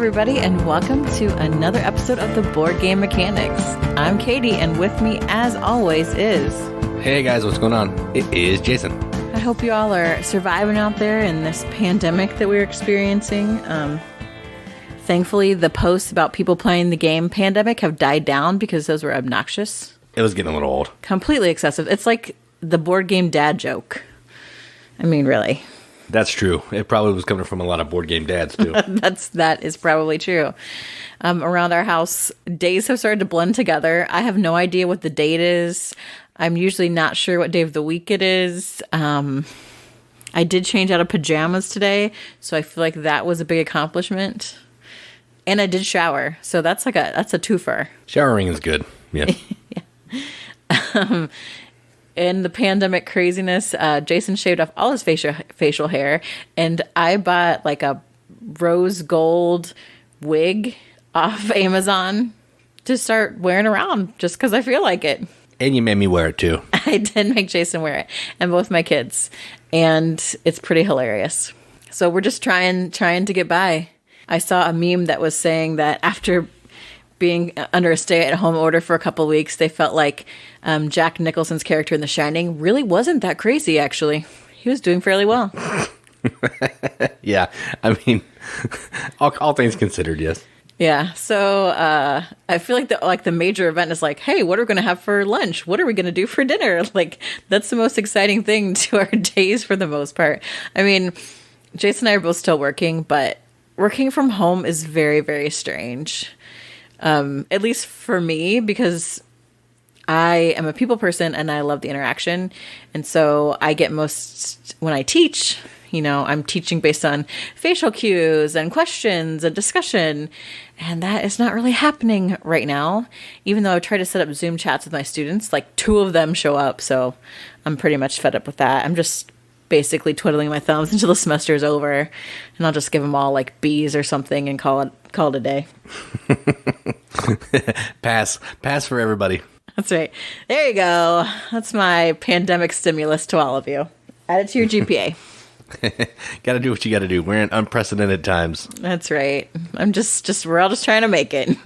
everybody, and welcome to another episode of the Board Game Mechanics. I'm Katie, and with me, as always, is... Hey guys, what's going on? It is Jason. I hope you all are surviving out there in this pandemic that we're experiencing. Thankfully, the posts about people playing the game Pandemic have died down because those were obnoxious. It was getting a little old. Completely excessive. It's like the board game dad joke. I mean, really. That's true. It probably was coming from a lot of board game dads, too. That is probably true. Around our house, days have started to blend together. I have no idea what the date is. I'm usually not sure what day of the week it is. I did change out of pajamas today, so I feel like that was a big accomplishment. And I did shower, so that's a twofer. Showering is good. Yeah. Yeah. In the pandemic craziness, Jason shaved off all his facial hair, and I bought like a rose gold wig off Amazon to start wearing around just because I feel like it. And you made me wear it too. I did make Jason wear it, and both my kids, and it's pretty hilarious. So we're just trying to get by. I saw a meme that was saying that after being under a stay-at-home order for a couple of weeks, they felt like Jack Nicholson's character in The Shining really wasn't that crazy, actually. He was doing fairly well. Yeah, I mean, all things considered, yes. Yeah, so I feel like the major event is like, hey, what are we going to have for lunch? What are we going to do for dinner? Like, that's the most exciting thing to our days for the most part. I mean, Jason and I are both still working, but working from home is very, very strange. At least for me, because I am a people person and I love the interaction. And so I get most, when I teach, I'm teaching based on facial cues and questions and discussion. And that is not really happening right now. Even though I try to set up Zoom chats with my students, like 2 of them show up. So I'm pretty much fed up with that. I'm just basically twiddling my thumbs until the semester is over. And I'll just give them all like B's or something and call it a day. Pass for everybody. That's right. There you go. That's my pandemic stimulus to all of you. Add it to your GPA. Got to do what you got to do. We're in unprecedented times. That's right. We're all just trying to make it.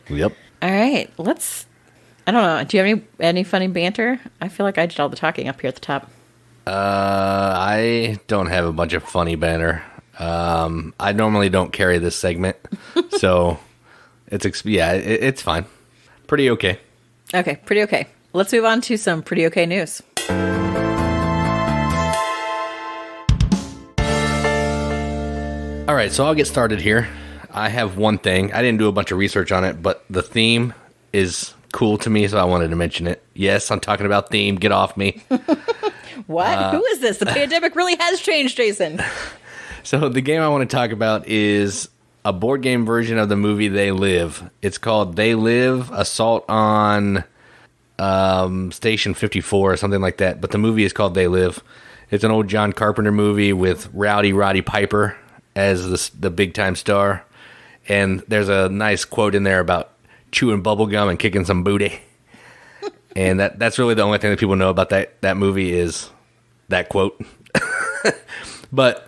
Yep. All right. I don't know. Do you have any funny banter? I feel like I did all the talking up here at the top. I don't have a bunch of funny banter. I normally don't carry this segment, so it's fine. Pretty okay. Okay, pretty okay. Let's move on to some pretty okay news. All right, so I'll get started here. I have one thing. I didn't do a bunch of research on it, but the theme is cool to me, so I wanted to mention it. Yes, I'm talking about theme. Get off me. What? Who is this? The pandemic really has changed, Jason. So the game I want to talk about is a board game version of the movie They Live. It's called They Live, Assault on Station 54 or something like that. But the movie is called They Live. It's an old John Carpenter movie with Rowdy Roddy Piper as the big-time star. And there's a nice quote in there about chewing bubblegum and kicking some booty. And that's really the only thing that people know about that movie is that quote. But...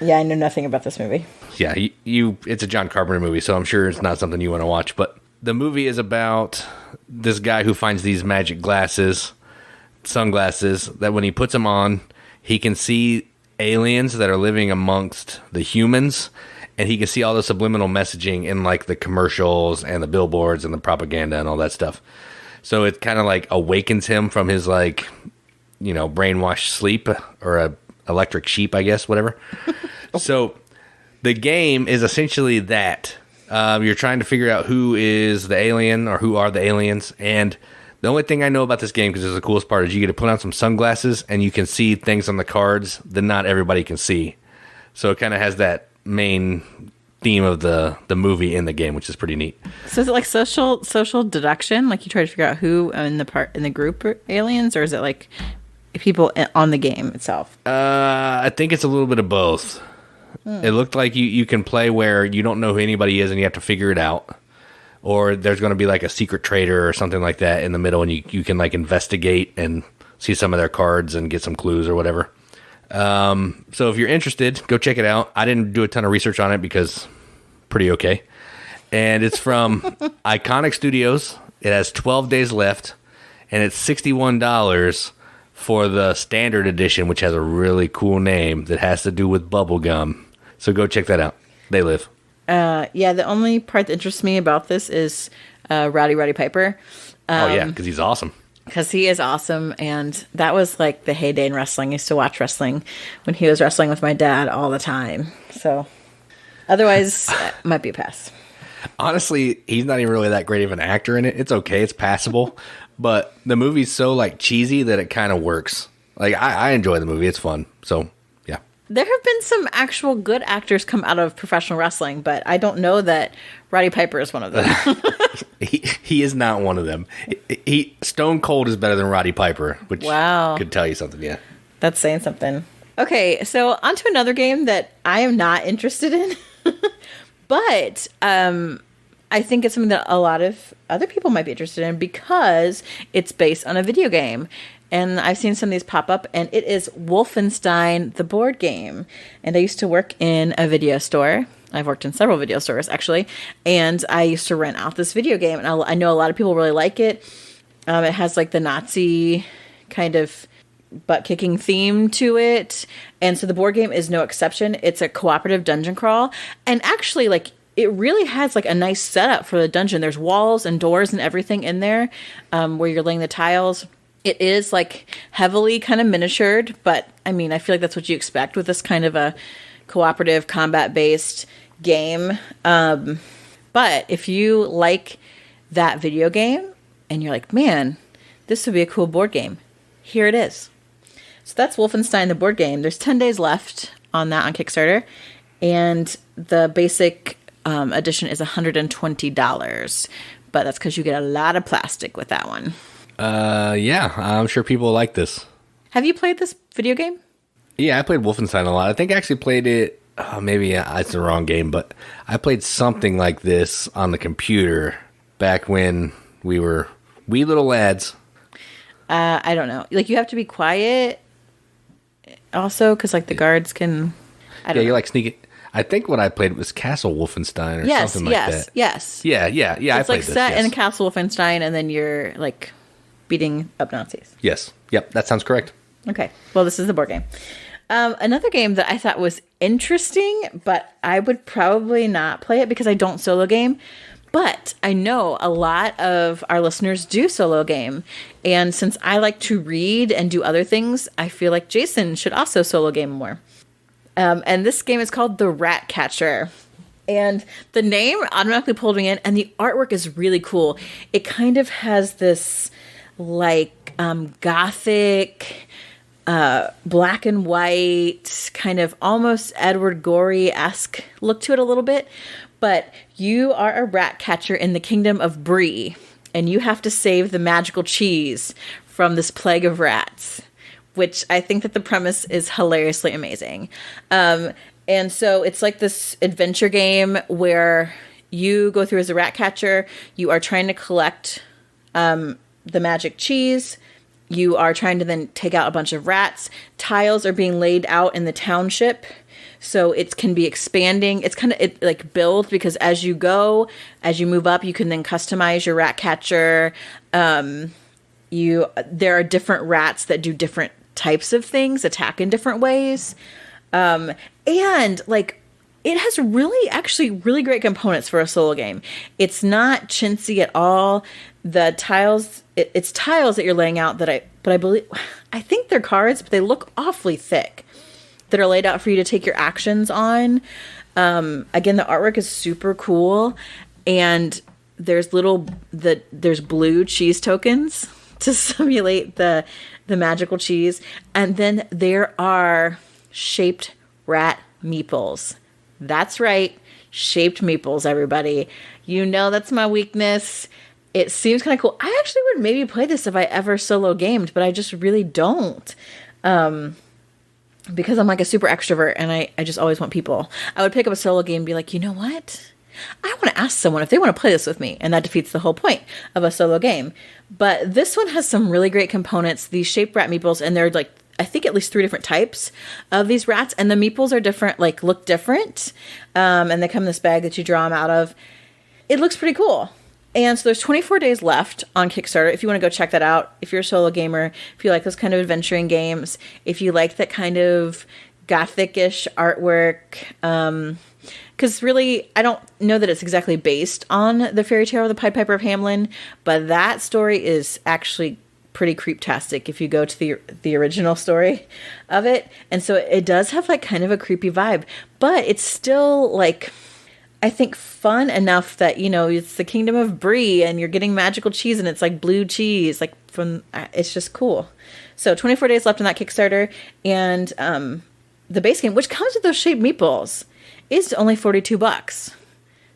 yeah, I know nothing about this movie. Yeah, it's a John Carpenter movie, so I'm sure it's not something you want to watch. But the movie is about this guy who finds these magic sunglasses, that when he puts them on, he can see aliens that are living amongst the humans, and he can see all the subliminal messaging in like the commercials and the billboards and the propaganda and all that stuff. So it kind of like awakens him from his brainwashed sleep, or a electric sheep, I guess, whatever. So the game is essentially that. You're trying to figure out who is the alien or who are the aliens. And the only thing I know about this game, because it's the coolest part, is you get to put on some sunglasses and you can see things on the cards that not everybody can see. So it kind of has that main theme of the movie in the game, which is pretty neat. So is it like social deduction? Like you try to figure out who in the group are aliens, or is it like people on the game itself? I think it's a little bit of both. It looked like you can play where you don't know who anybody is and you have to figure it out. Or there's going to be like a secret trader or something like that in the middle, and you can like investigate and see some of their cards and get some clues or whatever. So if you're interested, go check it out. I didn't do a ton of research on it because pretty okay. And it's from Iconiq Studios. It has 12 days left, and it's $61 for the standard edition, which has a really cool name that has to do with bubblegum. So go check that out. They live. Yeah, the only part that interests me about this is Roddy Piper. Because he's awesome. Because he is awesome, and that was like the heyday in wrestling. I used to watch wrestling when he was wrestling with my dad all the time. So otherwise, it might be a pass. Honestly, he's not even really that great of an actor in it. It's okay. It's passable. But the movie's so like cheesy that it kind of works. Like I enjoy the movie. It's fun. So yeah. There have been some actual good actors come out of professional wrestling, but I don't know that Roddy Piper is one of them. He is not one of them. He Stone Cold is better than Roddy Piper, which could tell you something. Yeah. That's saying something. Okay, so on to another game that I am not interested in. But I think it's something that a lot of other people might be interested in because it's based on a video game. And I've seen some of these pop up, and it is Wolfenstein The Board Game. And I used to work in a video store. I've worked in several video stores, actually. And I used to rent out this video game. And I know a lot of people really like it. It has like the Nazi kind of butt-kicking theme to it. And so the board game is no exception. It's a cooperative dungeon crawl. And actually, like, it really has like a nice setup for the dungeon. There's walls and doors and everything in there where you're laying the tiles. It is like heavily kind of miniatured, but I mean, I feel like that's what you expect with this kind of a cooperative combat-based game. But if you like that video game and you're like, man, this would be a cool board game, here it is. So that's Wolfenstein The Board Game. There's 10 days left on that on Kickstarter. And the basic edition is $120. But that's because you get a lot of plastic with that one. Yeah, I'm sure people like this. Have you played this video game? Yeah, I played Wolfenstein a lot. I think I actually played it, maybe it's the wrong game, but I played something like this on the computer back when we were wee little lads. I don't know. Like, you have to be quiet also, because, like, the guards can... I don't know. You're, like, sneaking... I think what I played was Castle Wolfenstein or something like that. Yes. Yeah, it's like set in Castle Wolfenstein, and then you're, like, beating up Nazis. Yes. Yep, that sounds correct. Okay. Well, this is the board game. Another game that I thought was interesting, but I would probably not play it because I don't solo game. But I know a lot of our listeners do solo game. And since I like to read and do other things, I feel like Jason should also solo game more. And this game is called the Ratcatcher. And the name automatically pulled me in, and the artwork is really cool. It kind of has this, like, gothic, black and white, kind of almost Edward Gorey-esque look to it a little bit. But you are a rat catcher in the kingdom of Brie, and you have to save the magical cheese from this plague of rats, which I think that the premise is hilariously amazing. And so it's like this adventure game where you go through as a rat catcher. You are trying to collect the magic cheese. You are trying to then take out a bunch of rats. Tiles are being laid out in the township, so it can be expanding. It's kind of like build, because as you go, as you move up, you can then customize your rat catcher. There are different rats that do different types of things, attack in different ways. And like, it has really great components for a solo game. It's not chintzy at all. The tiles, it's tiles that you're laying out I think they're cards, but they look awfully thick, that are laid out for you to take your actions on. Again, the artwork is super cool, and there's there's blue cheese tokens to simulate the magical cheese, and then there are shaped rat meeples. That's right, shaped meeples, everybody. You know that's my weakness. It seems kind of cool. I actually would maybe play this if I ever solo gamed, but I just really don't. Because I'm like a super extrovert, and I just always want people. I would pick up a solo game and be like, you know what? I want to ask someone if they want to play this with me, and that defeats the whole point of a solo game. But this one has some really great components. These shaped rat meeples, and they're like I think at least 3 different types of these rats, and the meeples are different, like look different, and they come in this bag that you draw them out of. It looks pretty cool. And so there's 24 days left on Kickstarter if you want to go check that out. If you're a solo gamer, if you like those kind of adventuring games, if you like that kind of gothic-ish artwork, because really, I don't know that it's exactly based on the fairy tale of the Pied Piper of Hamelin, but that story is actually pretty creeptastic if you go to the original story of it. And so it does have like kind of a creepy vibe, but it's still like, I think, fun enough that, you know, it's the kingdom of Brie and you're getting magical cheese and it's like blue cheese, like it's just cool. So 24 days left on that Kickstarter, and the base game, which comes with those shaped meatballs, is only $42.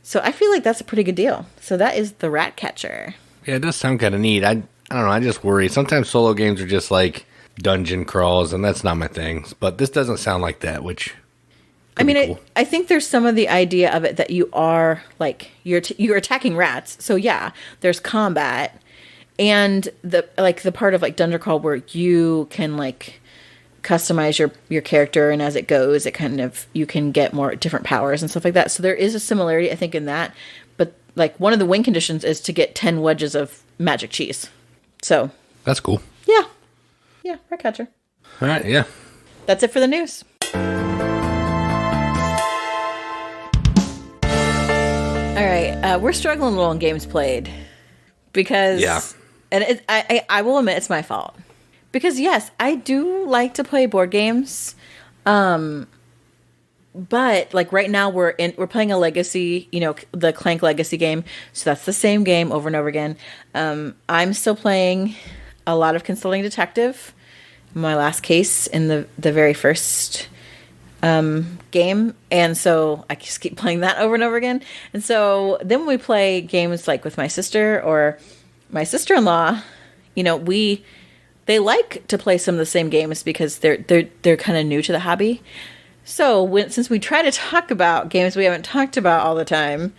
So I feel like that's a pretty good deal. So that is the Ratcatcher. Yeah, it does sound kind of neat. I don't know, I just worry. Sometimes solo games are just like dungeon crawls, and that's not my thing. But this doesn't sound like that, which... I mean, cool. I think there's some of the idea of it that you are like you're attacking rats. So yeah, there's combat, and the part of like dungeon crawl where you can like customize your character, and as it goes, it kind of, you can get more different powers and stuff like that. So there is a similarity, I think, in that. But like one of the win conditions is to get 10 wedges of magic cheese. So that's cool. Yeah, Ratcatcher. All right, yeah. That's it for the news. All right, we're struggling a little in games played because, and I will admit it's my fault, because yes, I do like to play board games, but like right now we're playing a legacy, you know, the Clank Legacy game, so that's the same game over and over again. I'm still playing a lot of Consulting Detective, my last case in the very first game, and so I just keep playing that over and over again. And so then when we play games like with my sister or my sister-in-law, you know, they like to play some of the same games because they're kind of new to the hobby. So since we try to talk about games we haven't talked about all the time,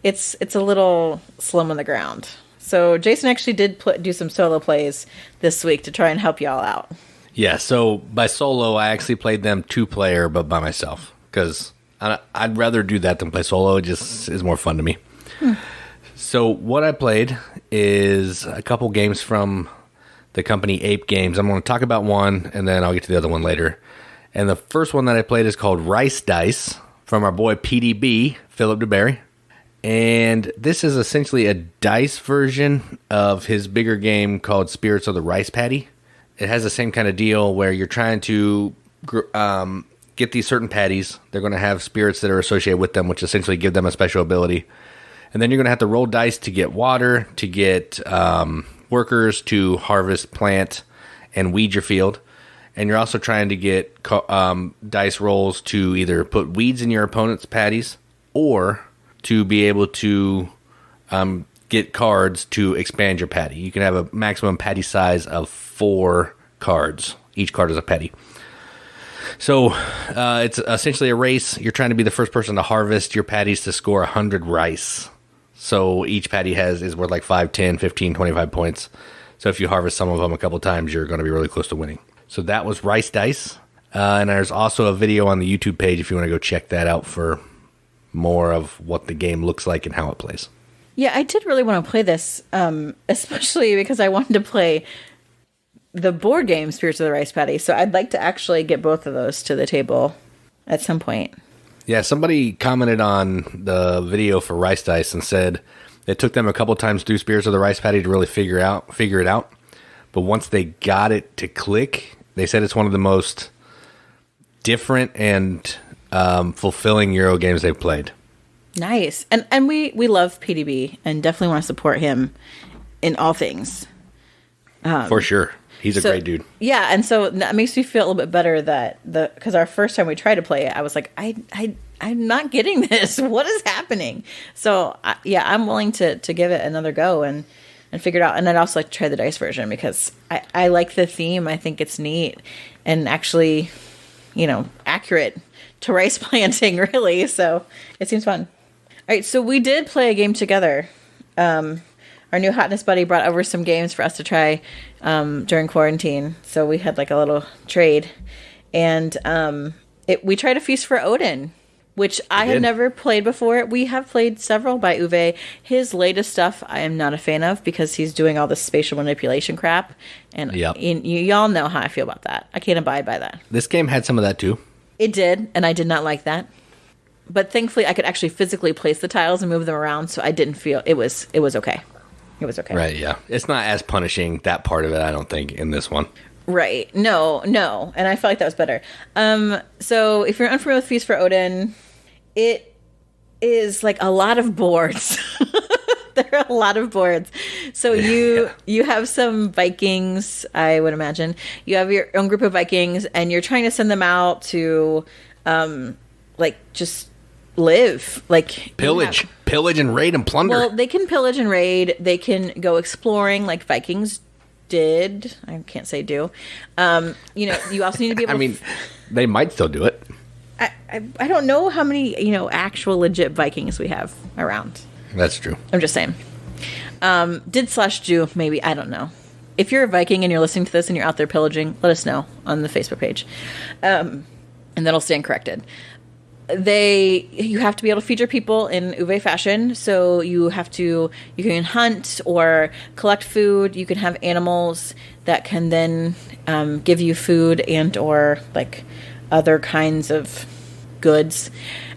it's a little slim on the ground. So Jason actually did do some solo plays this week to try and help y'all out. Yeah, so by solo, I actually played them 2-player, but by myself, because I'd rather do that than play solo. It just is more fun to me. So what I played is a couple games from the company Ape Games. I'm going to talk about one, and then I'll get to the other one later. And the first one that I played is called Rice Dice from our boy PDB, Philip DeBerry. And this is essentially a dice version of his bigger game called Spirits of the Rice Paddy. It has the same kind of deal where you're trying to get these certain patties. They're going to have spirits that are associated with them, which essentially give them a special ability. And then you're going to have to roll dice to get water, to get workers to harvest, plant, and weed your field. And you're also trying to get dice rolls to either put weeds in your opponent's patties or to be able to get cards to expand your patty. You can have a maximum patty size of 4 cards. Each card is a patty. So it's essentially a race. You're trying to be the first person to harvest your patties to score 100 rice. So each patty is worth like 5, 10, 15, 25 points. So if you harvest some of them a couple times, you're going to be really close to winning. So that was Rice Dice. And there's also a video on the YouTube page if you want to go check that out for more of what the game looks like and how it plays. Yeah, I did really want to play this, especially because I wanted to play the board game Spirits of the Rice Paddy. So I'd like to actually get both of those to the table at some point. Yeah, somebody commented on the video for Rice Dice and said it took them a couple times through Spirits of the Rice Paddy to really figure it out. But once they got it to click, they said it's one of the most different and fulfilling Euro games they've played. Nice. And we love PDB and definitely want to support him in all things. For sure. He's a great dude. Yeah, and so that makes me feel a little bit better that because our first time we tried to play it, I was like, I'm not getting this. What is happening? So I'm willing to give it another go and figure it out. And I'd also like to try the dice version because I like the theme. I think it's neat and actually, accurate to rice planting, really. So it seems fun. All right, so we did play a game together. Our our new hotness buddy brought over some games for us to try during quarantine. So we had like a little trade, and we tried a Feast for Odin, which I had never played before. We have played several by Uwe. His latest stuff I am not a fan of because he's doing all this spatial manipulation crap. And y'all know how I feel about that. I can't abide by that. This game had some of that too. It did, and I did not like that. But thankfully I could actually physically place the tiles and move them around, so I didn't feel it was okay. It was okay. Right, yeah. It's not as punishing, that part of it, I don't think, in this one. Right. No. And I felt like that was better. So if you're unfamiliar with Feast for Odin, it is like a lot of boards. There are a lot of boards. So you have some Vikings, I would imagine. You have your own group of Vikings, and you're trying to send them out to, like, just live. Like pillage and raid and plunder. Well, they can pillage and raid. They can go exploring like Vikings did. I can't say do. You also need to be able. I mean, they might still do it. I don't know how many actual legit Vikings we have around. That's true. I'm just saying. Did/do maybe, I don't know. If you're a Viking and you're listening to this and you're out there pillaging, let us know on the Facebook page, and that'll stand corrected. You have to be able to feed your people in Uwe fashion. So you can hunt or collect food. You can have animals that can then give you food and or like other kinds of goods.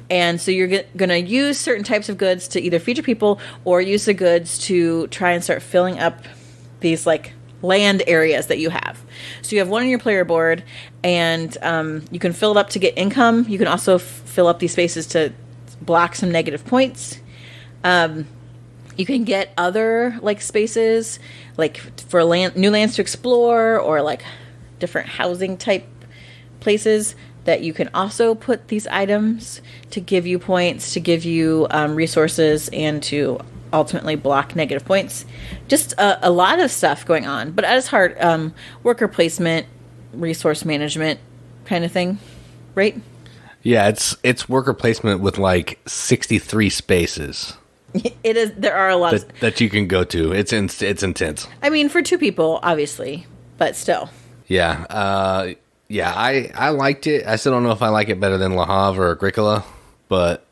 And so you're going to use certain types of goods to either feed your people or use the goods to try and start filling up these like land areas that you have. So you have one on your player board, and you can fill it up to get income. You can also fill up these spaces to block some negative points. You can get other like spaces, like for new lands to explore, or like different housing type places that you can also put these items to give you points, to give you resources, and to ultimately block negative points. Just a lot of stuff going on, but at its heart, worker placement, resource management kind of thing, right? Yeah, it's worker placement with like 63 spaces. It is. There are a lot that you can go to. It's intense. I mean, for two people, obviously, but still. Yeah. I liked it. I still don't know if I like it better than Le Havre or Agricola, but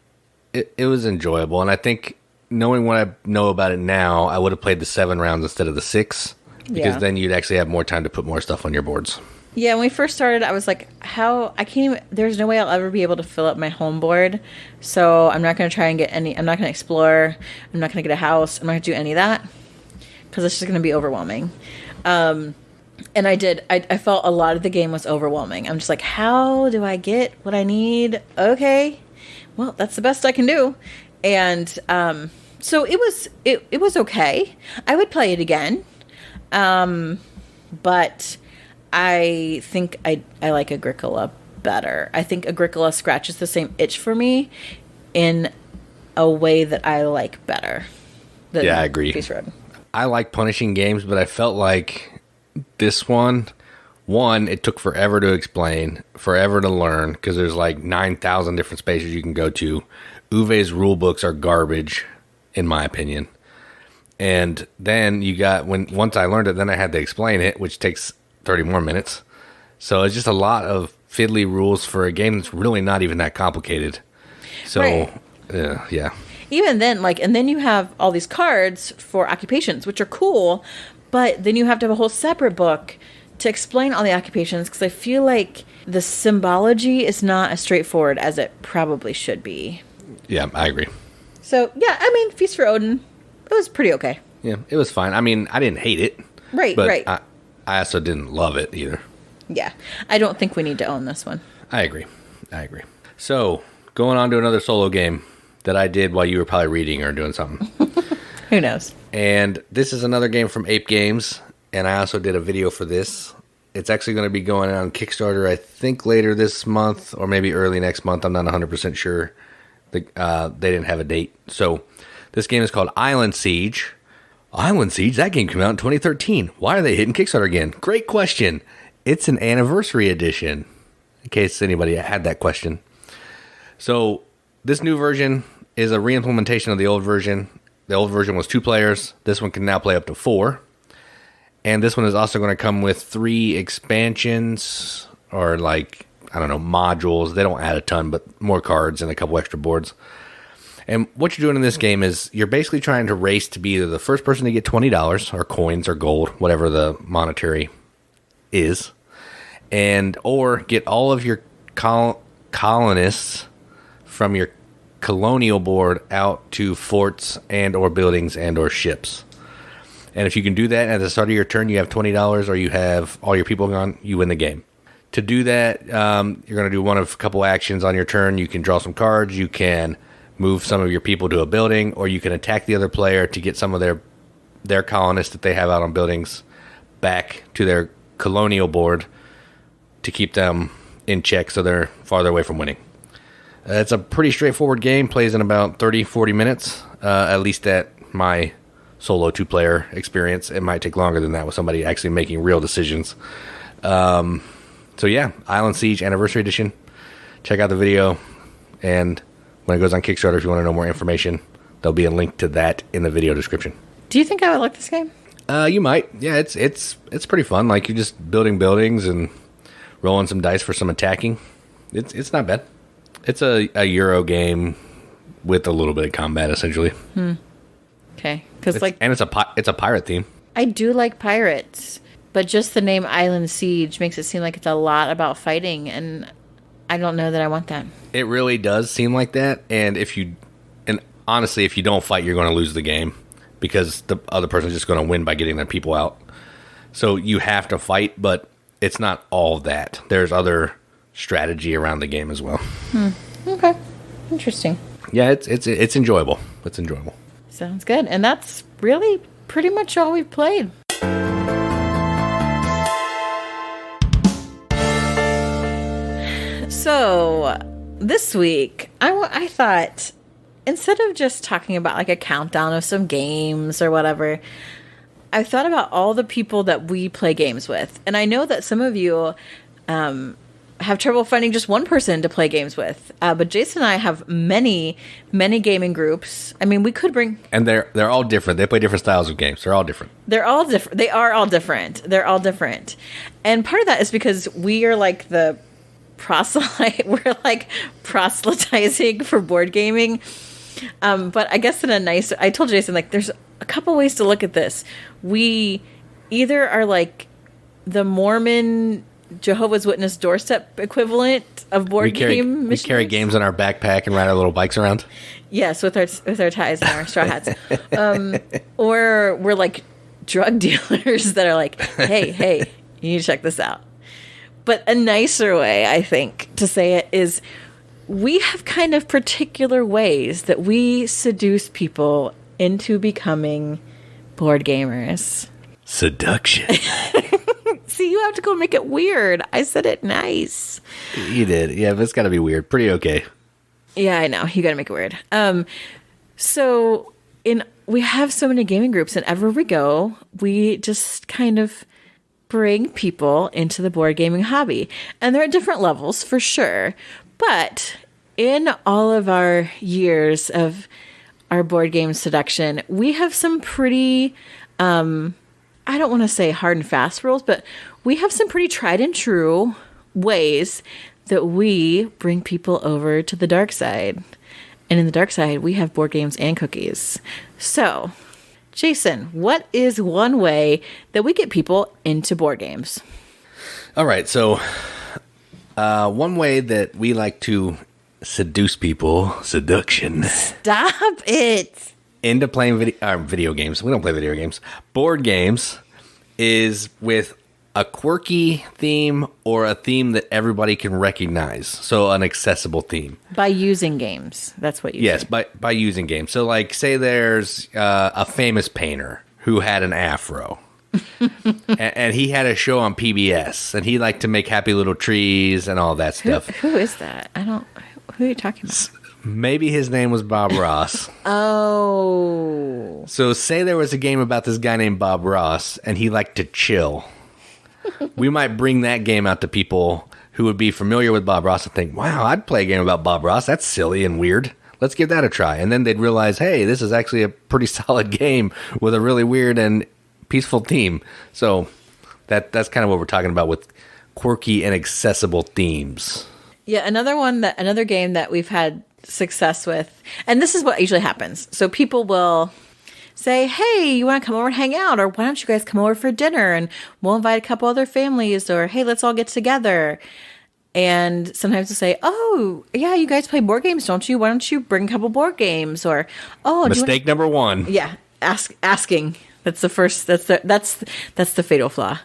it was enjoyable. And I think knowing what I know about it now, I would have played the 7 rounds instead of the 6, because then you'd actually have more time to put more stuff on your boards. Yeah, when we first started, I was like, there's no way I'll ever be able to fill up my home board. So I'm not going to try and I'm not going to explore. I'm not going to get a house. I'm not going to do any of that because it's just going to be overwhelming. And I did. I felt a lot of the game was overwhelming. I'm just like, how do I get what I need? Okay, well, that's the best I can do. And so it was okay. I would play it again, but I think I like Agricola better. I think Agricola scratches the same itch for me in a way that I like better. Yeah, I agree. Feast for Odin. I like punishing games, but I felt like this one, it took forever to explain, forever to learn, because there's like 9,000 different spaces you can go to. Uwe's rule books are garbage, in my opinion. And then once I learned it, then I had to explain it, which takes 30 more minutes. So it's just a lot of fiddly rules for a game that's really not even that complicated. So, right. Yeah. Even then, and then you have all these cards for occupations, which are cool, but then you have to have a whole separate book to explain all the occupations, because I feel like the symbology is not as straightforward as it probably should be. Yeah, I agree. So, yeah, I mean, Feast for Odin, it was pretty okay. Yeah, it was fine. I mean, I didn't hate it. Right. I also didn't love it either. Yeah, I don't think we need to own this one. I agree. So, going on to another solo game that I did while you were probably reading or doing something. Who knows? And this is another game from Ape Games, and I also did a video for this. It's actually going to be going on Kickstarter, I think, later this month or maybe early next month. I'm not 100% sure. They didn't have a date. So this game is called Island Siege. Island Siege? That game came out in 2013. Why are they hitting Kickstarter again? Great question. It's an anniversary edition, in case anybody had that question. So this new version is a reimplementation of the old version. The old version was 2 players. This one can now play up to 4. And this one is also going to come with 3 expansions or like, I don't know, modules. They don't add a ton, but more cards and a couple extra boards. And what you're doing in this game is you're basically trying to race to be either the first person to get $20 or coins or gold, whatever the monetary is, and or get all of your colonists from your colonial board out to forts and or buildings and or ships. And if you can do that at the start of your turn, you have $20 or you have all your people gone, you win the game. To do that, you're going to do one of a couple actions on your turn. You can draw some cards, you can move some of your people to a building, or you can attack the other player to get some of their colonists that they have out on buildings back to their colonial board to keep them in check so they're farther away from winning. It's a pretty straightforward game, plays in about 30-40 minutes, at least at my solo 2-player experience. It might take longer than that with somebody actually making real decisions. So yeah, Island Siege Anniversary Edition. Check out the video, and when it goes on Kickstarter, if you want to know more information, there'll be a link to that in the video description. Do you think I would like this game? You might. Yeah, it's pretty fun. Like, you're just building buildings and rolling some dice for some attacking. It's not bad. It's a Euro game with a little bit of combat, essentially. Okay, because it's a pirate theme. I do like pirates, but just the name Island Siege makes it seem like it's a lot about fighting, and I don't know that I want that. It really does seem like that, and honestly, if you don't fight, you're going to lose the game because the other person's just going to win by getting their people out. So you have to fight, but it's not all that. There's other strategy around the game as well. Okay, interesting. Yeah, it's enjoyable. It's enjoyable. Sounds good, and that's really pretty much all we've played. So, this week, I thought, instead of just talking about like a countdown of some games or whatever, I thought about all the people that we play games with. And I know that some of you have trouble finding just one person to play games with. But Jason and I have many, many gaming groups. I mean, we could bring... And they're all different. They play different styles of games. They're all different. They're all different. They are all different. They're all different. And part of that is because we are like the... We're like proselytizing for board gaming, but I guess in a nice. I told Jason, like, there's a couple ways to look at this. We either are like the Mormon Jehovah's Witness doorstep equivalent of board game. We carry games in our backpack and ride our little bikes around. Yes, with our ties and our straw hats, or we're like drug dealers that are like, hey, you need to check this out. But a nicer way, I think, to say it is we have kind of particular ways that we seduce people into becoming board gamers. Seduction. See, you have to go make it weird. I said it nice. You did. Yeah, but it's got to be weird. Pretty okay. Yeah, I know. You got to make it weird. So we have so many gaming groups, and everywhere we go, we just kind of bring people into the board gaming hobby. And they're at different levels for sure. But in all of our years of our board game seduction, we have some pretty, I don't want to say hard and fast rules, but we have some pretty tried and true ways that we bring people over to the dark side. And in the dark side, we have board games and cookies. So, Jason, what is one way that we get people into board games? All right, so one way that we like to seduce people, seduction. Stop it. Into playing video games. We don't play video games. Board games is with a quirky theme or a theme that everybody can recognize. So an accessible theme. By using games. That's what you Yes, say. by using games. So like say there's a famous painter who had an afro. and he had a show on PBS. And he liked to make happy little trees and all that stuff. Who is that? Who are you talking about? Maybe his name was Bob Ross. Oh. So say there was a game about this guy named Bob Ross, and he liked to chill. We might bring that game out to people who would be familiar with Bob Ross and think, wow, I'd play a game about Bob Ross. That's silly and weird. let's give that a try. And then they'd realize, hey, this is actually a pretty solid game with a really weird and peaceful theme. So that's kind of what we're talking about with quirky and accessible themes. Yeah, another game that we've had success with, and this is what usually happens. So people will say, hey, you want to come over and hang out? Or why don't you guys come over for dinner? And we'll invite a couple other families. Or, hey, let's all get together. And sometimes they'll say, oh, yeah, you guys play board games, don't you? Why don't you bring a couple board games? Or, oh, mistake number one. Yeah, asking. That's the first. That's the fatal flaw.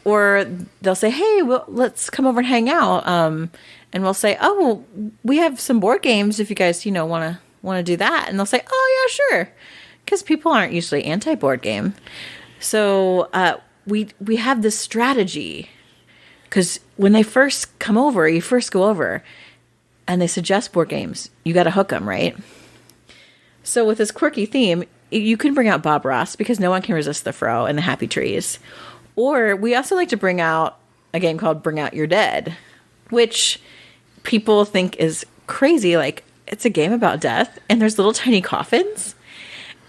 Or they'll say, hey, well, let's come over and hang out. And we'll say, oh, well, we have some board games if you guys, want to do that. And they'll say, oh, yeah, sure. Because people aren't usually anti-board game. So we have this strategy. Because when they first come over, you first go over and they suggest board games. You got to hook them, right? So with this quirky theme, you can bring out Bob Ross because no one can resist the fro and the happy trees. Or we also like to bring out a game called Bring Out Your Dead, which people think is crazy. Like, it's a game about death, and there's little tiny coffins.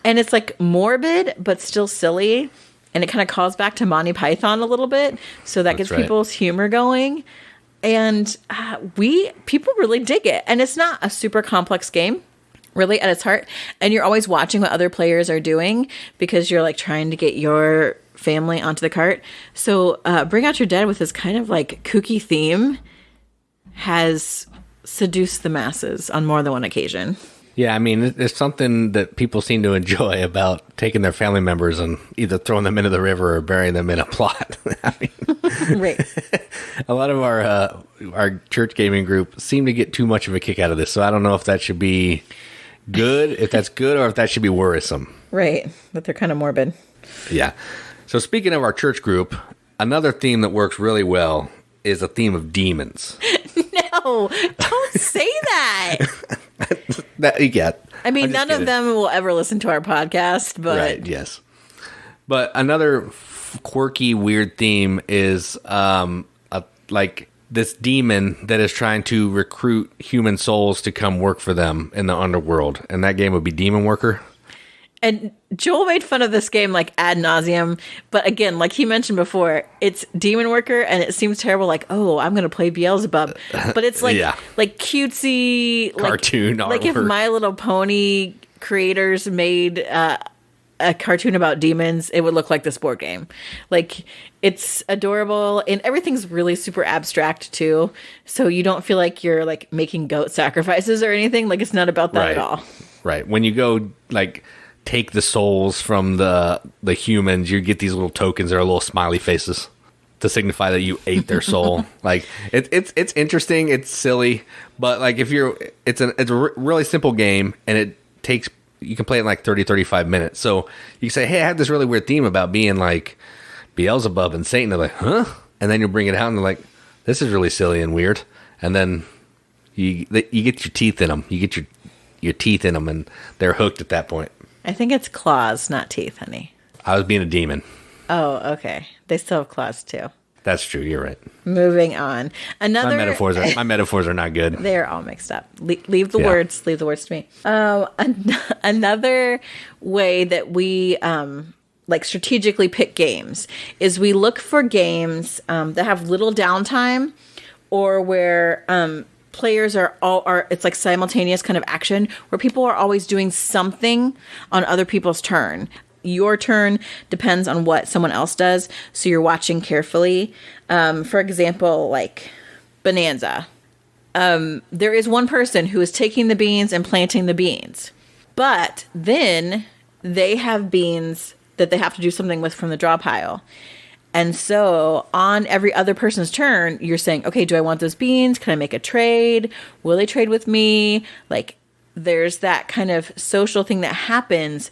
And it's like morbid, but still silly. And it kind of calls back to Monty Python a little bit. So that gets people's humor going. And people really dig it. And it's not a super complex game, really, at its heart. And you're always watching what other players are doing because you're like trying to get your family onto the cart. So Bring Out Your Dead with this kind of like kooky theme has seduced the masses on more than one occasion. Yeah, I mean, there's something that people seem to enjoy about taking their family members and either throwing them into the river or burying them in a plot. I mean, right. A lot of our church gaming group seem to get too much of a kick out of this. So I don't know if that should be good, if that's good, or if that should be worrisome. Right, that they're kind of morbid. Yeah. So speaking of our church group, another theme that works really well is a theme of demons. No, don't say that. That you get. I mean, none of them will ever listen to our podcast, but... Right, yes. But another quirky, weird theme is like this demon that is trying to recruit human souls to come work for them in the underworld. And that game would be Demon Worker. And Joel made fun of this game like ad nauseum, but again, like he mentioned before, it's Demon Worker, and it seems terrible. Like, oh, I'm gonna play Beelzebub, but it's like like cutesy cartoon artwork. Like if My Little Pony creators made a cartoon about demons, it would look like this board game. Like, it's adorable, and everything's really super abstract too. So you don't feel like you're like making goat sacrifices or anything. Like, it's not about that at all. Right. When you go like take the souls from the humans, you get these little tokens or little smiley faces to signify that you ate their soul. Like it's interesting, it's silly, but like if you're it's a really simple game, and you can play it in like 35 minutes. So you can say, hey, I have this really weird theme about being like Beelzebub and Satan. They're like, huh? And then you bring it out and they're like, this is really silly and weird. And then you get your teeth in them. You get your teeth in them, and they're hooked at that point. I think it's claws, not teeth, honey. I was being a demon. Oh, okay. They still have claws, too. That's true. You're right. Moving on. My metaphors are not good. They're all mixed up. Leave the words. Leave the words to me. Another way that we like strategically pick games is we look for games that have little downtime, or where players are it's like simultaneous kind of action where people are always doing something on other people's turn. Your turn depends on what someone else does, so you're watching carefully. For example, like Bohnanza. There is one person who is taking the beans and planting the beans, but then they have beans that they have to do something with from the draw pile. And so on every other person's turn, you're saying, okay, do I want those beans? Can I make a trade? Will they trade with me? Like, there's that kind of social thing that happens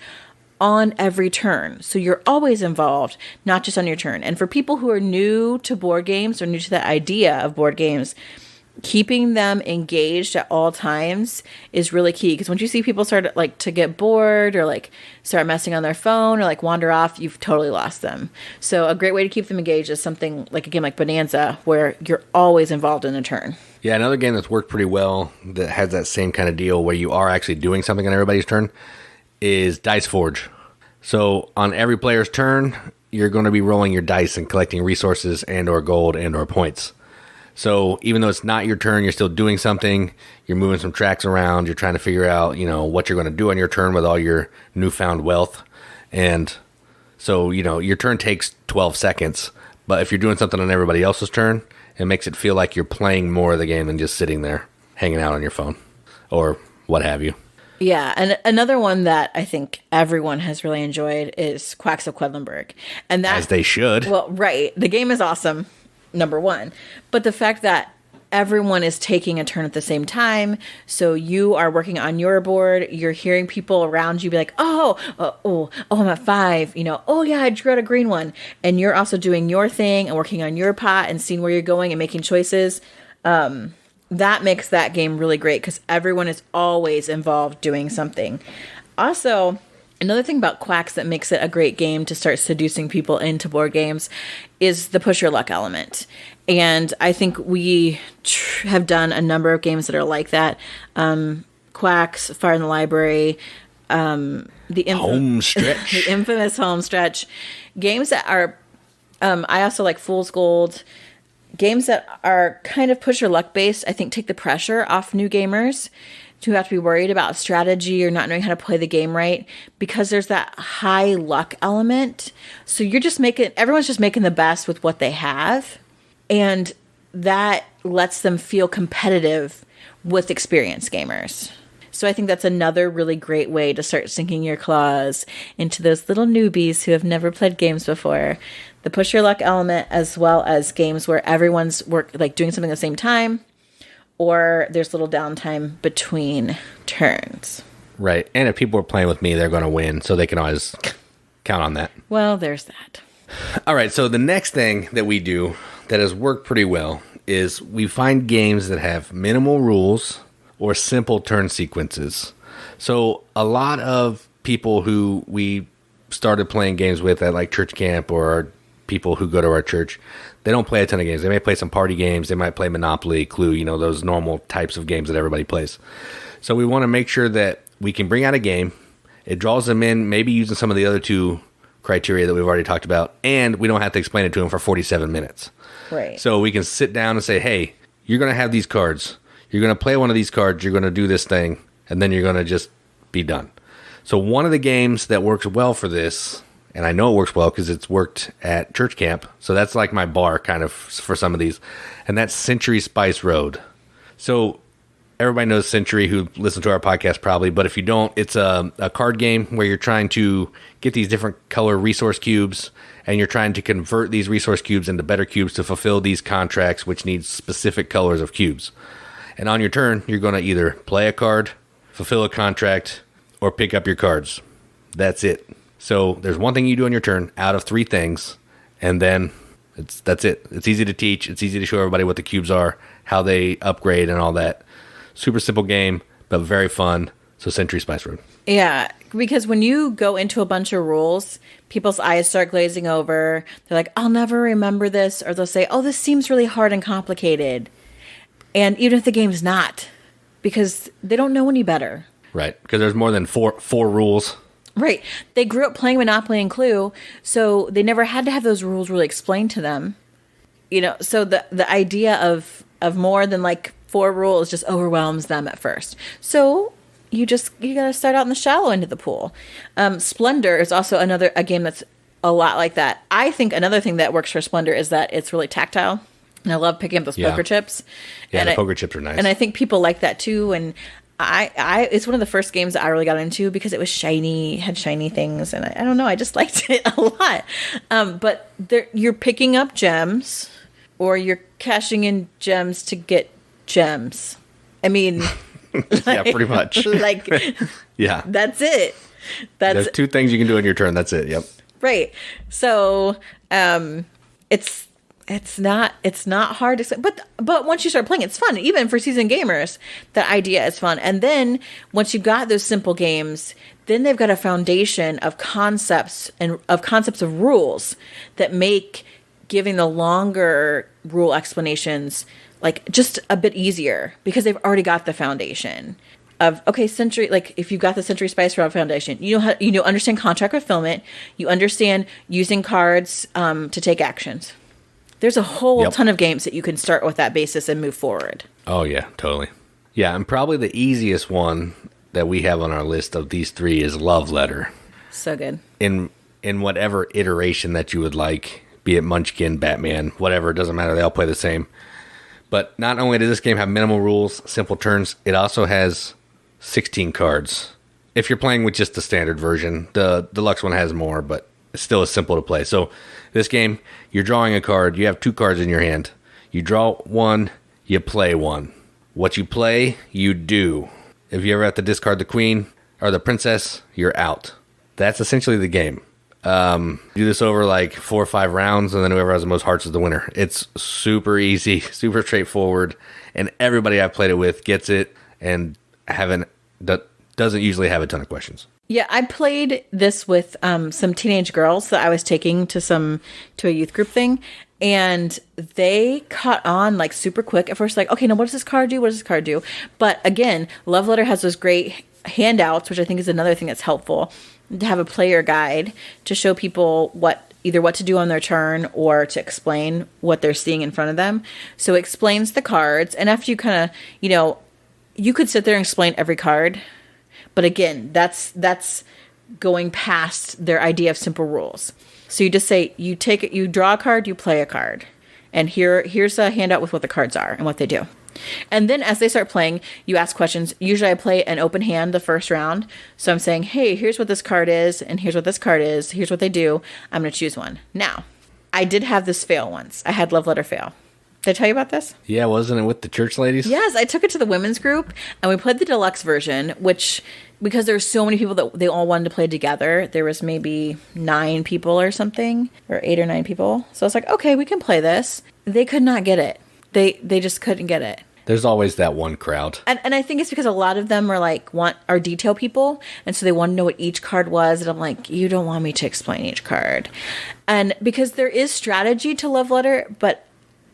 on every turn. So you're always involved, not just on your turn. And for people who are new to board games or new to that idea of board games, keeping them engaged at all times is really key, because once you see people start like to get bored or like start messing on their phone or like wander off, you've totally lost them. So a great way to keep them engaged is something like a game like Bohnanza, where you're always involved in a turn. Yeah, another game that's worked pretty well that has that same kind of deal where you are actually doing something on everybody's turn is Dice Forge. So on every player's turn, you're going to be rolling your dice and collecting resources and or gold and or points. So even though it's not your turn, you're still doing something. You're moving some tracks around. You're trying to figure out, what you're going to do on your turn with all your newfound wealth. And so, your turn takes 12 seconds. But if you're doing something on everybody else's turn, it makes it feel like you're playing more of the game than just sitting there hanging out on your phone or what have you. Yeah, and another one that I think everyone has really enjoyed is Quacks of Quedlinburg. And that, as they should. Well, right. The game is awesome. Number one, but the fact that everyone is taking a turn at the same time, so you are working on your board, you're hearing people around you be like, oh, I'm at 5, oh yeah, I drew out a green one, and you're also doing your thing and working on your pot and seeing where you're going and making choices. That makes that game really great because everyone is always involved doing something. Also, another thing about Quacks that makes it a great game to start seducing people into board games is the push your luck element. And I think we have done a number of games that are like that. Quacks, Fire in the Library, Home Stretch. the infamous Home Stretch. Games that are, I also like Fool's Gold. Games that are kind of push your luck based, I think, take the pressure off new gamers who have to be worried about strategy or not knowing how to play the game right, because there's that high luck element. So everyone's just making the best with what they have. And that lets them feel competitive with experienced gamers. So I think that's another really great way to start sinking your claws into those little newbies who have never played games before. The push your luck element, as well as games where everyone's doing something at the same time, or there's little downtime between turns. Right. And if people are playing with me, they're going to win, so they can always count on that. Well, there's that. All right, so the next thing that we do that has worked pretty well is we find games that have minimal rules or simple turn sequences. So a lot of people who we started playing games with at like church camp or people who go to our church, they don't play a ton of games. They may play some party games. They might play Monopoly, Clue, those normal types of games that everybody plays. So we want to make sure that we can bring out a game. It draws them in, maybe using some of the other two criteria that we've already talked about, and we don't have to explain it to them for 47 minutes. Right. So we can sit down and say, hey, you're going to have these cards. You're going to play one of these cards. You're going to do this thing, and then you're going to just be done. So one of the games that works well for this, and I know it works well because it's worked at church camp, so that's like my bar kind of for some of these, and that's Century Spice Road. So everybody knows Century who listens to our podcast probably, but if you don't, it's a card game where you're trying to get these different color resource cubes, and you're trying to convert these resource cubes into better cubes to fulfill these contracts, which need specific colors of cubes. And on your turn, you're going to either play a card, fulfill a contract, or pick up your cards. That's it. So there's one thing you do on your turn out of 3 things, and then that's it. It's easy to teach. It's easy to show everybody what the cubes are, how they upgrade, and all that. Super simple game, but very fun. So Century Spice Road. Yeah, because when you go into a bunch of rules, people's eyes start glazing over. They're like, I'll never remember this. Or they'll say, oh, this seems really hard and complicated. And even if the game's not, because they don't know any better. Right, because there's more than four rules. Right. They grew up playing Monopoly and Clue, so they never had to have those rules really explained to them. So the idea of more than like 4 rules just overwhelms them at first. So you got to start out in the shallow end of the pool. Splendor is also a game that's a lot like that. I think another thing that works for Splendor is that it's really tactile. And I love picking up those poker chips. Yeah, the poker chips are nice. And I think people like that too. And it's one of the first games that I really got into because it was shiny, had shiny things, and I don't know, I just liked it a lot. But you're picking up gems, or you're cashing in gems to get gems. I mean, yeah, pretty much. Yeah, that's it. There's 2 things you can do on your turn. That's it. Yep. Right. So, It's not hard to say, but once you start playing, it's fun. Even for seasoned gamers, that idea is fun. And then once you've got those simple games, then they've got a foundation of concepts of rules that make giving the longer rule explanations like just a bit easier because they've already got the foundation of, okay, century, like if you've got the Century Spice Route foundation, understand contract fulfillment, you understand using cards to take actions. There's a whole ton of games that you can start with that basis and move forward. Oh, yeah, totally. Yeah, and probably the easiest one that we have on our list of these three is Love Letter. So good. In whatever iteration that you would like, be it Munchkin, Batman, whatever, it doesn't matter. They all play the same. But not only does this game have minimal rules, simple turns, it also has 16 cards. If you're playing with just the standard version, the deluxe one has more, but it's still as simple to play. So this game, you're drawing a card. You have 2 cards in your hand. You draw one, you play one. What you play, you do. If you ever have to discard the queen or the princess, you're out. That's essentially the game. Do this over like 4 or 5 rounds, and then whoever has the most hearts is the winner. It's super easy, super straightforward, and everybody I've played it with gets it and doesn't usually have a ton of questions. Yeah, I played this with some teenage girls that I was taking to a youth group thing, and they caught on like super quick. At first, like, okay, now what does this card do? What does this card do? But again, Love Letter has those great handouts, which I think is another thing that's helpful, to have a player guide to show people either what to do on their turn or to explain what they're seeing in front of them. So it explains the cards, and after you kind of, you could sit there and explain every card. But again, that's going past their idea of simple rules. So you just say, you draw a card, you play a card. And here's a handout with what the cards are and what they do. And then as they start playing, you ask questions. Usually I play an open hand the first round. So I'm saying, hey, here's what this card is, and here's what this card is. Here's what they do. I'm going to choose one. Now, I did have this fail once. I had Love Letter fail. Did I tell you about this? Yeah, wasn't it with the church ladies? Yes, I took it to the women's group, and we played the deluxe version, which, because there were so many people that they all wanted to play together, there was maybe 9 people or something, or 8 or 9 people. So I was like, okay, we can play this. They could not get it. They just couldn't get it. There's always that one crowd. And I think it's because a lot of them are detail people, and so they want to know what each card was, and I'm like, you don't want me to explain each card. And because there is strategy to Love Letter, but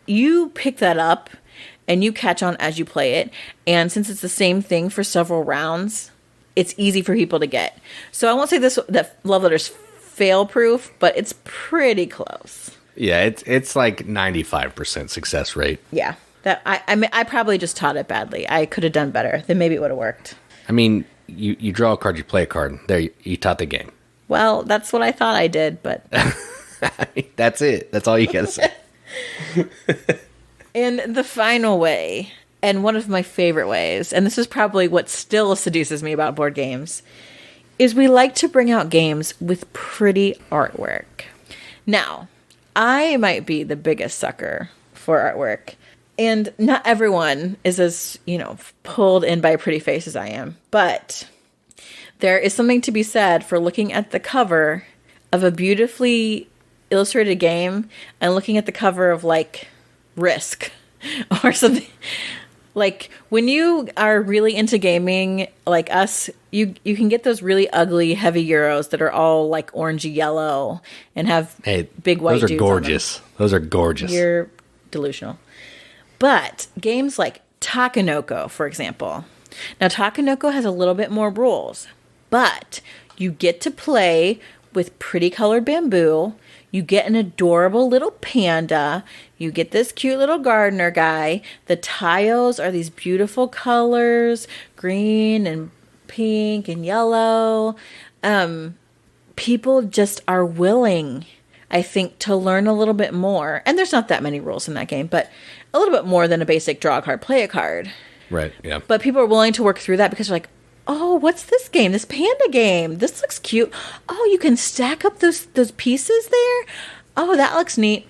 you pick that up and you catch on as you play it. And since it's the same thing for several rounds, it's easy for people to get. So I won't say that Love Letter's fail proof, but it's pretty close. Yeah, it's like 95% success rate. Yeah. I probably just taught it badly. I could have done better. Then maybe it would have worked. I mean, you draw a card, you play a card. There, you taught the game. Well, that's what I thought I did, but I mean, that's it. That's all you gotta say. And the final way, and one of my favorite ways, and this is probably what still seduces me about board games, is we like to bring out games with pretty artwork. Now, I might be the biggest sucker for artwork, and not everyone is as, pulled in by pretty face as I am, but there is something to be said for looking at the cover of a beautifully illustrated game and looking at the cover of like Risk or something. Like when you are really into gaming like us, you can get those really ugly heavy Euros that are all like orangey yellow and have big white dudes. Those are gorgeous. Those are gorgeous. You're delusional. But games like Takenoko, for example. Now Takenoko has a little bit more rules, but you get to play with pretty colored bamboo. You get an adorable little panda. You get this cute little gardener guy. The tiles are these beautiful colors, green and pink and yellow. People just are willing, I think, to learn a little bit more. And there's not that many rules in that game, but a little bit more than a basic draw a card, play a card. Right, yeah. But people are willing to work through that because they're like, oh, what's this game? This panda game. This looks cute. Oh, you can stack up those pieces there? Oh, that looks neat.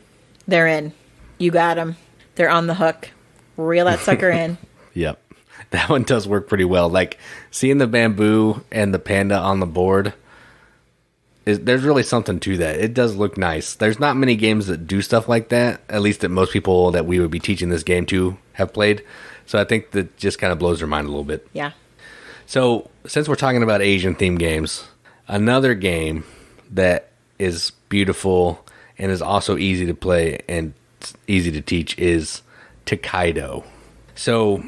They're in. You got them. They're on the hook. Reel that sucker in. Yep. That one does work pretty well. Like, seeing the bamboo and the panda on the board, there's really something to that. It does look nice. There's not many games that do stuff like that, at least that most people that we would be teaching this game to have played. So I think that just kind of blows their mind a little bit. Yeah. So since we're talking about Asian-themed games, another game that is beautiful and is also easy to play and easy to teach is Tokaido. So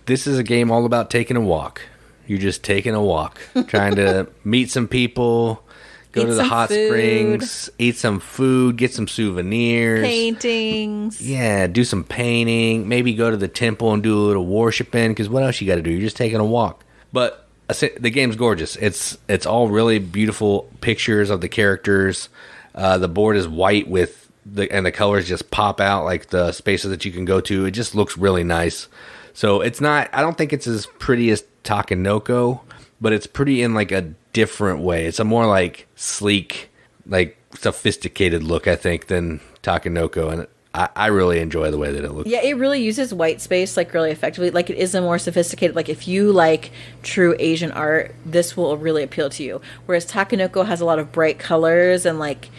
this is a game all about taking a walk. You're just taking a walk, trying to meet some people, go to the hot springs, eat some food, get some souvenirs. Paintings. Yeah, do some painting. Maybe go to the temple and do a little worshiping, because what else you got to do? You're just taking a walk. But the game's gorgeous. It's all really beautiful pictures of the characters. The board is white and the colors just pop out, like the spaces that you can go to. It just looks really nice. So it's not, I don't think it's as pretty as Takenoko, but it's pretty in like a different way. It's a more like sleek, like sophisticated look, I think, than Takenoko, and I really enjoy the way that it looks. Yeah, it really uses white space like really effectively. Like it is a more sophisticated, like if you like true Asian art, this will really appeal to you. Whereas Takenoko has a lot of bright colors and like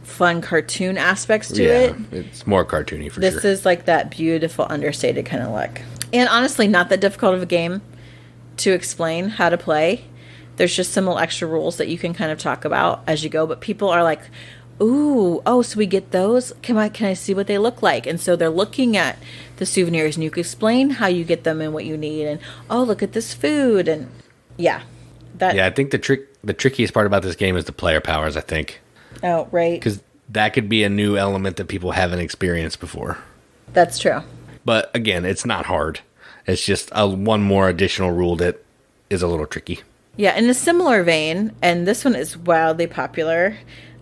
fun cartoon aspects to it. It's more cartoony for sure. This is like that beautiful understated kind of look. And honestly, not that difficult of a game to explain how to play. There's just some little extra rules that you can kind of talk about as you go, but people are like, ooh, oh, so we get those? Can I see what they look like? And so they're looking at the souvenirs, and you can explain how you get them and what you need, and oh, look at this food, and yeah. I think the trickiest part about this game is the player powers, I think. Oh, right. Because that could be a new element that people haven't experienced before. That's true. But again, it's not hard. It's just one more additional rule that is a little tricky. Yeah, in a similar vein, and this one is wildly popular,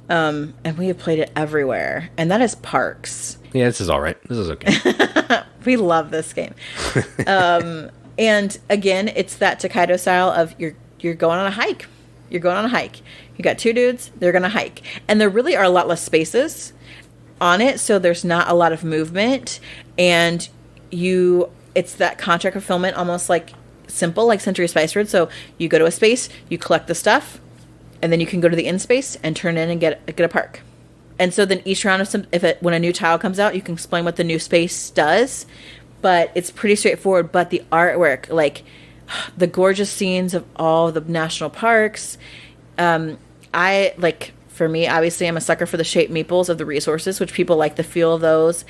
and we have played it everywhere, and that is Parks. Yeah, this is all right. This is okay. We love this game. And again, it's that Tokaido style of you're going on a hike. You're going on a hike. You got two dudes, they're going to hike. And there really are a lot less spaces on it, so there's not a lot of movement, and it's that contract fulfillment, almost like simple, like Century Spice Road. So you go to a space, you collect the stuff, and then you can go to the in space and turn in and get a park. And so then each round when a new tile comes out, you can explain what the new space does, but it's pretty straightforward. But the artwork, like the gorgeous scenes of all the national parks, for me, obviously, I'm a sucker for the shaped meeples of the resources, which people like the feel of those.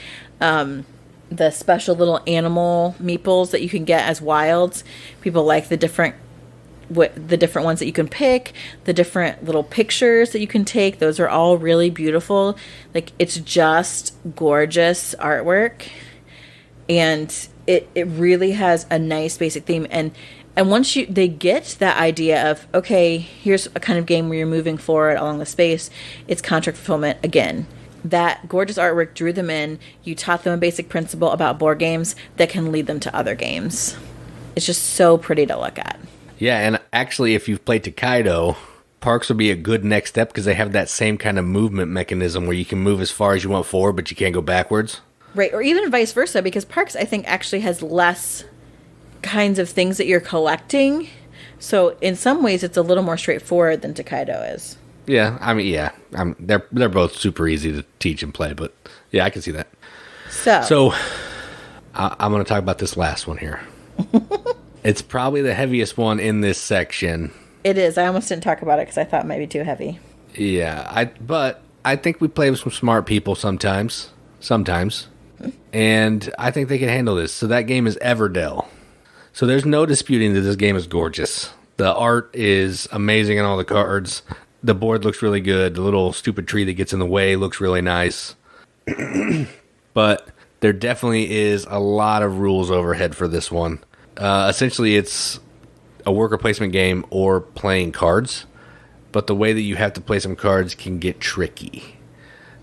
The special little animal meeples that you can get as wilds. People like the different ones that you can pick, the different little pictures that you can take. Those are all really beautiful. Like, it's just gorgeous artwork, and it really has a nice basic theme. And once they get that idea of, okay, here's a kind of game where you're moving forward along the space, it's contract fulfillment again. That gorgeous artwork drew them in. You taught them a basic principle about board games that can lead them to other games. It's just so pretty to look at. Yeah, and actually, if you've played Tokaido, Parks would be a good next step because they have that same kind of movement mechanism where you can move as far as you want forward, but you can't go backwards. Right, or even vice versa, because Parks, I think, actually has less kinds of things that you're collecting. So in some ways, it's a little more straightforward than Tokaido is. Yeah, I mean, yeah, they're both super easy to teach and play, but yeah, I can see that. So I'm going to talk about this last one here. It's probably the heaviest one in this section. It is. I almost didn't talk about it because I thought it might be too heavy. Yeah, but I think we play with some smart people sometimes, and I think they can handle this. So that game is Everdell. So there's no disputing that this game is gorgeous. The art is amazing on all the cards. The board looks really good. The little stupid tree that gets in the way looks really nice. But there definitely is a lot of rules overhead for this one. Essentially, it's a worker placement game or playing cards. But the way that you have to play some cards can get tricky.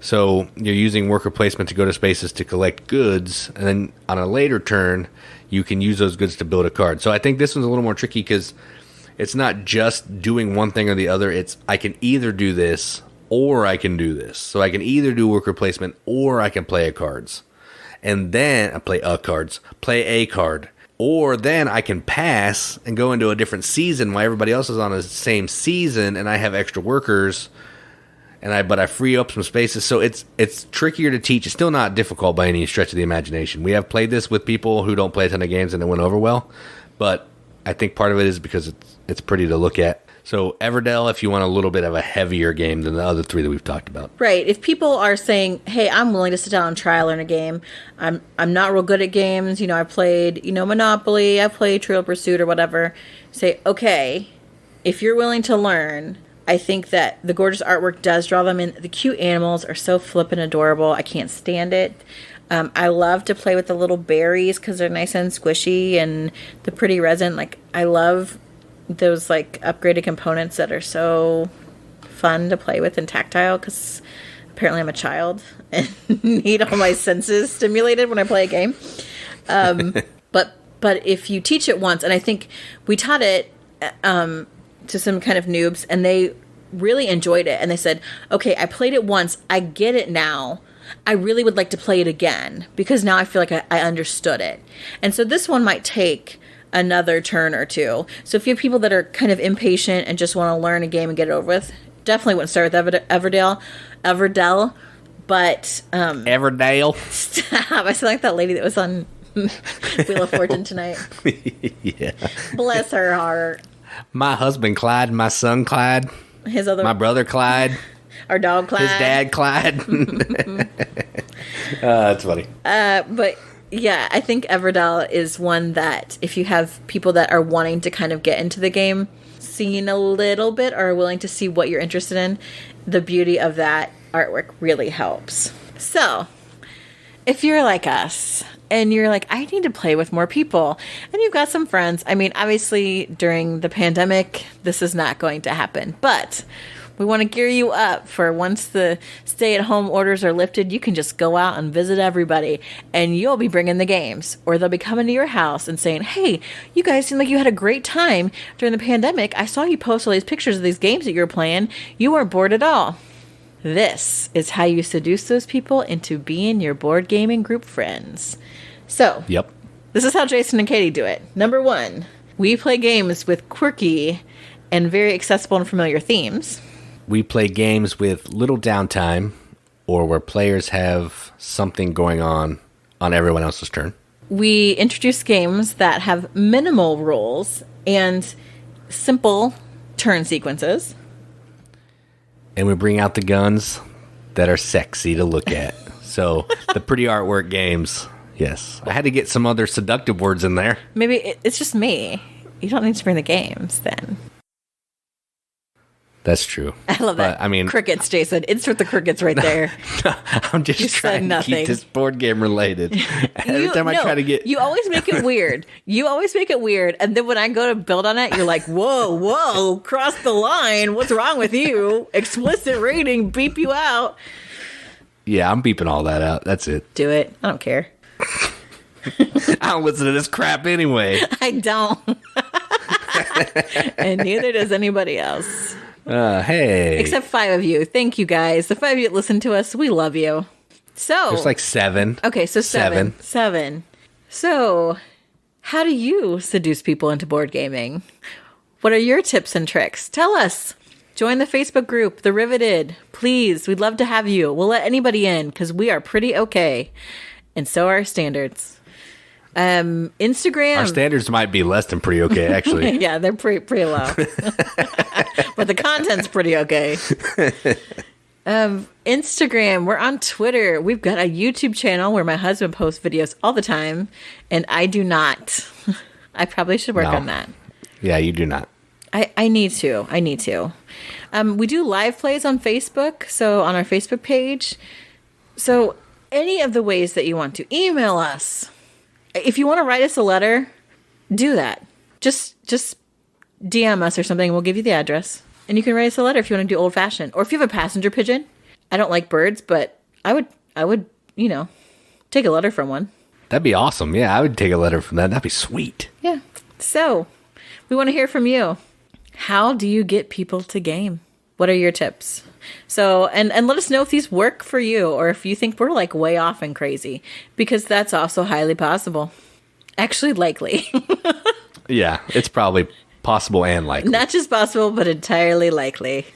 So you're using worker placement to go to spaces to collect goods. And then on a later turn, you can use those goods to build a card. So I think this one's a little more tricky because it's not just doing one thing or the other. It's I can either do this or I can do this. So I can either do worker placement or I can play cards. And then I play a card. Or then I can pass and go into a different season while everybody else is on the same season and I have extra workers but I free up some spaces, so it's trickier to teach. It's still not difficult by any stretch of the imagination. We have played this with people who don't play a ton of games, and it went over well. But I think part of it is because it's pretty to look at. So Everdell, if you want a little bit of a heavier game than the other three that we've talked about. Right. If people are saying, hey, I'm willing to sit down and try learn a game. I'm not real good at games. You know, I played, Monopoly. I played Trivial Pursuit or whatever. Say, okay, if you're willing to learn, I think that the gorgeous artwork does draw them in. The cute animals are so flippin' adorable. I can't stand it. I love to play with the little berries because they're nice and squishy, and the pretty resin. Like, I love those like upgraded components that are so fun to play with and tactile, because apparently I'm a child and need all my senses stimulated when I play a game. But if you teach it once, and I think we taught it to some kind of noobs, and they really enjoyed it, and they said, okay, I played it once, I get it now. I really would like to play it again because now I feel like I understood it. And so this one might take another turn or two. So if you have people that are kind of impatient and just want to learn a game and get it over with, definitely wouldn't start with Everdell. But Everdell. Stop! I sound like that lady that was on Wheel of Fortune tonight. Yeah. Bless her heart. My husband Clyde, my son Clyde, my brother Clyde, our dog Clyde, his dad Clyde. That's funny. But yeah, I think Everdell is one that if you have people that are wanting to kind of get into the game scene a little bit, or are willing to see what you're interested in, the beauty of that artwork really helps. So if you're like us and you're like, I need to play with more people, and you've got some friends, I mean, obviously during the pandemic, this is not going to happen, but we want to gear you up for once the stay-at-home orders are lifted, you can just go out and visit everybody, and you'll be bringing the games. Or they'll be coming to your house and saying, hey, you guys seem like you had a great time during the pandemic. I saw you post all these pictures of these games that you were playing. You weren't bored at all. This is how you seduce those people into being your board gaming group friends. So, yep. This is how Jason and Katie do it. Number 1, we play games with quirky and very accessible and familiar themes. We play games with little downtime, or where players have something going on everyone else's turn. We introduce games that have minimal rules and simple turn sequences. And we bring out the guns that are sexy to look at. So the pretty artwork games, yes. I had to get some other seductive words in there. Maybe it's just me. You don't need to bring the games then. That's true. I love that. I mean, crickets, Jason. Insert the crickets right there. I'm just trying to keep this board game related. Every time I try to get... You always make it weird. And then when I go to build on it, you're like, whoa, cross the line. What's wrong with you? Explicit rating, beep you out. Yeah, I'm beeping all that out. That's it. Do it. I don't care. I don't listen to this crap anyway. I don't. And neither does anybody else. Hey. Except 5 of you. Thank you, guys. The 5 of you that listen to us, we love you. So there's like 7. Okay, so 7. So how do you seduce people into board gaming? What are your tips and tricks? Tell us. Join the Facebook group, The Riveted. Please, we'd love to have you. We'll let anybody in because we are pretty okay. And so are our standards. Instagram. Our standards might be less than pretty okay, actually. Yeah, they're pretty low. But the content's pretty okay. Instagram. We're on Twitter. We've got a YouTube channel where my husband posts videos all the time, and I do not. I probably should work on that. Yeah, you do not. I need to. We do live plays on Facebook, so on our Facebook page. So any of the ways that you want to email us. If you want to write us a letter, do that. Just DM us or something, and we'll give you the address. And you can write us a letter if you want to do old-fashioned. Or if you have a passenger pigeon. I don't like birds, but I would, take a letter from one. That'd be awesome. Yeah, I would take a letter from that. That'd be sweet. Yeah. So, we want to hear from you. How do you get people to game? What are your tips? So, and let us know if these work for you, or if you think we're like way off and crazy, because that's also highly possible. Actually, likely. Yeah, it's probably possible and likely. Not just possible, but entirely likely.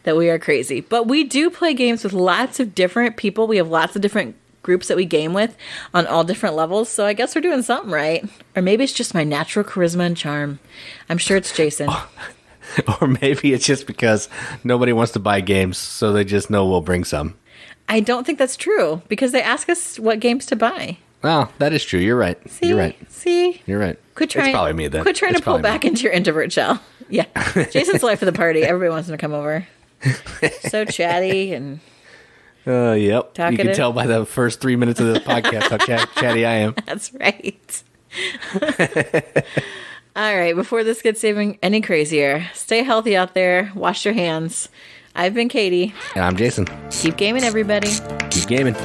that we are crazy. But we do play games with lots of different people. We have lots of different groups that we game with on all different levels. So I guess we're doing something right. Or maybe it's just my natural charisma and charm. I'm sure it's Jason. Or maybe it's just because nobody wants to buy games, so they just know we'll bring some. I don't think that's true, because they ask us what games to buy. Well, that is true. You're right. See? You're right. See? You're right. Quit trying, it's probably me then. Quit trying it's to pull back into your introvert shell. Yeah. Jason's the life of the party. Everybody wants him to come over. So chatty and... Yep. talkative. You can tell by the first 3 minutes of this podcast how chatty I am. That's right. All right. Before this gets even any crazier, stay healthy out there. Wash your hands. I've been Katie. And I'm Jason. Keep gaming, everybody. Keep gaming.